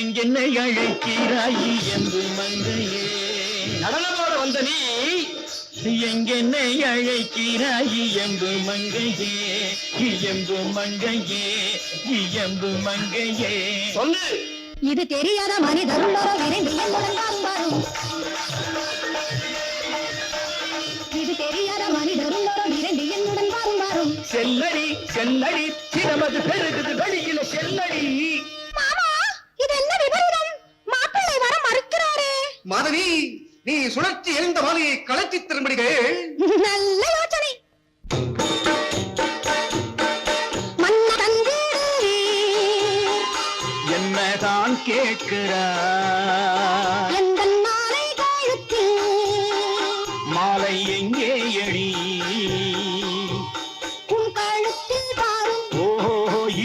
எங்கென்னை அழைக்கிறாய் என்று மங்கையே நடனமோட வந்த நீ எங்கென்னை அழைக்கிறாய் என்று மங்கையே இயம்பு மங்கையே இயம்பு மங்கையே சொல்லு. இது தெரியாத மனிதரும் விரைந்து என்னுடன் வரும். இது தெரியாத மனிதரும் விரைந்து என்னுடன் வரும். செல்லடி செல்லடி சிரமது பெருகுது வெளியில செல்லடி. மாமா, இது என்ன விபரீதம்? மாப்பிள்ளை வர மறுக்கிறாரே. மாதவி, நீ சுழற்சி எழுந்த மாலையை கலத்தி திரும்படிகள். நல்ல யோசனை. என்னதான் கேட்கிறாய்? எங்கள் மாலை கழுத்து. மாலை எங்கே எடி? உன் கழுத்தில் பாரும். ஓஹோ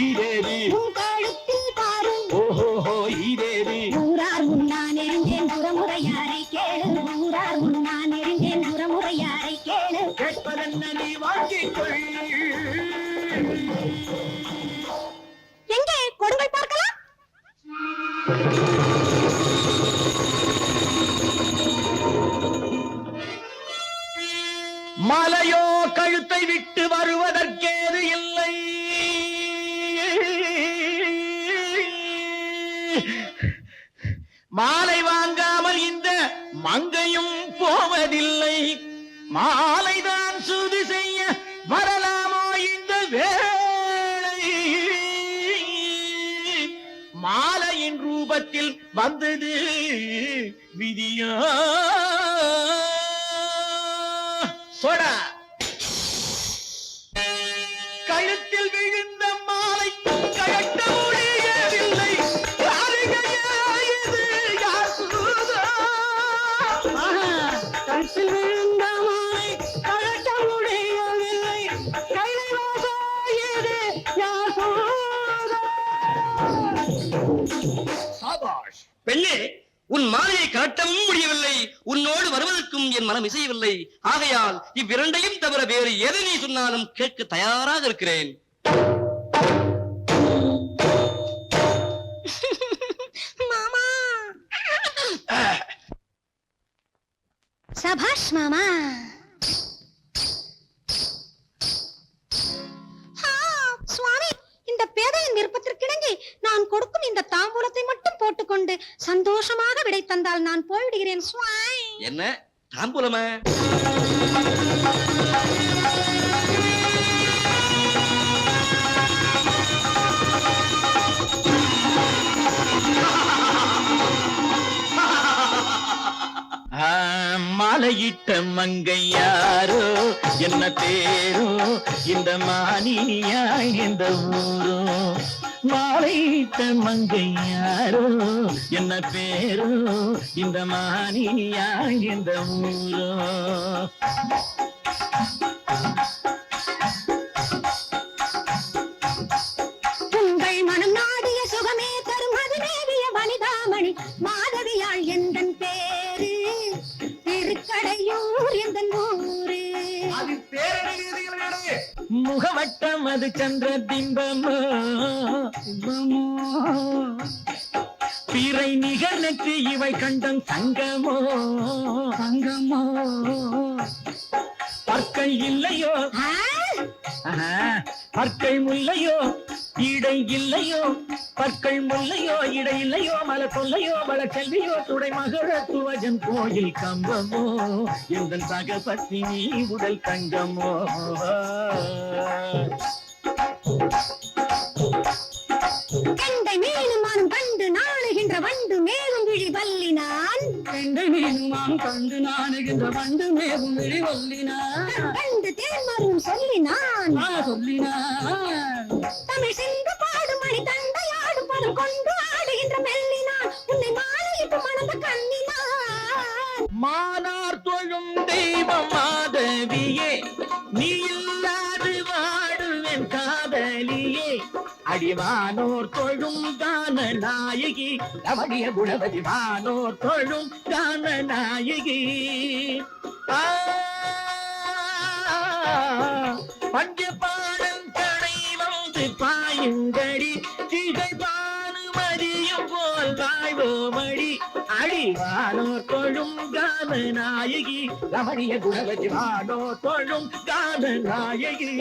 இதேது. உன் கழுத்தில் பாரும். ஓஹோ இதேது. ஊரார் உன்னான் எரிந்தேன் புறமுறையாரை கேளு. ஊரார் உன்னான் எரிந்தேன் புறமுறையாரை கேளு. கேட்பதென்ன நீ வாங்கிக்கொள். எங்கே கொடுங்கள் பார்க்கலாம். மலையோ கழுத்தை விட்டு வருவதற்கேது இல்லை. மாலை வாங்காமல் இந்த மங்கையும் போவதில்லை. மாலைதான் சுதி செய்ய வரலாமோ இந்த வேளை? மாலையின் ரூபத்தில் வந்தது விதியா? சொடா கழுத்தில் விழுந்த மாலை கழட்ட முடியவில்லை. கழுத்தில் விழுந்த மாலை கழட்ட முடியவில்லை. பெண்ணே, உன் மாலையை கட்டவும் முடியவில்லை, உன்னோடு வருவதற்கும் என் மனம் இசையவில்லை. ஆகையால் இவ்விரண்டையும் தவிர வேறு எதை நீ சொன்னாலும் கேட்க தயாராக இருக்கிறேன். மாமா. சபாஷ் மாமா. சுவாமி, இந்த பேதையின் விருப்பத்திற்கிணங்கி நான் கொடுக்கும் இந்த தாம்பூலத்தை மட்டும் போட்டுக்கொண்டு சந்தோஷமாக விடை தந்தால் நான் போய்விடுகிறேன். சுவாமி. என்ன தாம்பூலமா? மாலையிட்ட மங்கை யாரோ என்ன பேரோ இந்த மானினியா இந்த ஊரோ? மாலையிட்ட மங்கை யாரோ என்ன பேரோ இந்த மானினியா இந்த ஊரோ? உங்கள் மனம் நாடிய சுகமே தரும் அது மேவிய வனிதாமணி மாதவியாள் எந்தன் பேரு. திருக்கடையூர் எந்தன் ஊரு. முகவட்டம் அது சந்திர பிம்பமோ பிறை நிகர் நெற்றி இவை கண்டம் சங்கமோ சங்கமோ? பற்கள் இல்லையோ பற்கள் முல்லையோ இடை இல்லையோ? பற்கள் முல்லையோ இடை இல்லையோ? மல கொல்லையோ மல கல்வியோ? துடை மகள துவஜன் கோயில் கம்பமோ எந்த சகபத்தி நீ உடல் தங்கமோ? கண்டை மீனுமான் கண்டு நாணுகின்ற வண்டு மேலும் விழி வல்லினான். கண்டை மீனுமான் கண்டு நாணுகின்ற வண்டு மேலும் விழி வல்லினான். கண்டு தேன்மரும் சொல்லினான். சொல்லினான். தமிழ் சென்று பாடும் மணி தண்டையாடும் பதம் கொண்டு ஆடுகின்ற மெல்லினான். உன்னை மாலையிட்டு மணந்த கண்ணினான். மானார் தொழும் தெய்வம் மாதவியே நீ இல்லாது வாடுவேன் காதலியே. அடிவானோர் தொழும் கான நாயகி ரமணிய குணவதி வானோர் தொழும் கான நாயகி. பஞ்சபாடன் கடை வந்து பாயுங்கடி திகை பானுமதியும் போல இல்லாமல் வாழ்வோமடி அடிவானோர் தொழும் கான நாயகி ரமணிய குணவதி வானோர் தொழும் கான நாயகி.